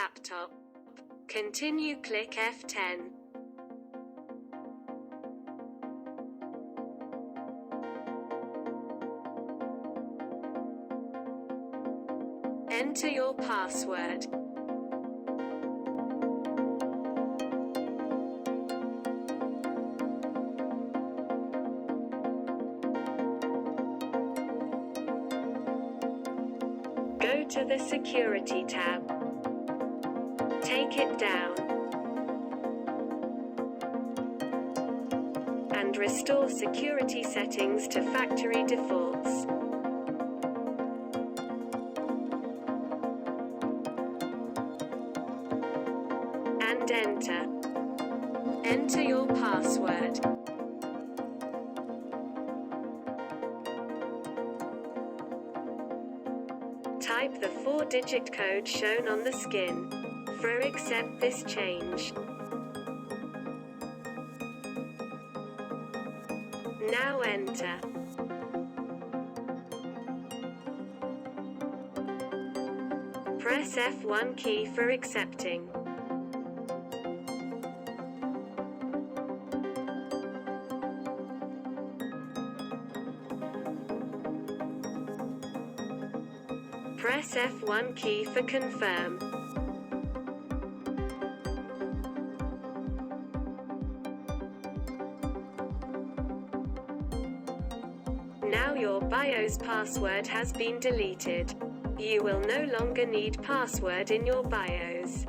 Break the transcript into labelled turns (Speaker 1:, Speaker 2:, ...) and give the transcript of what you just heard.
Speaker 1: laptop. Continue, click F10. Enter your password. Go to the Security tab. Take it down. And restore security settings to factory defaults. And enter your password. Type the 4-digit code shown on the skin. Accept this change. Now enter. Press F1 key for accepting. Press F1 key for confirm. Now your BIOS password has been deleted. You will no longer need password in your BIOS.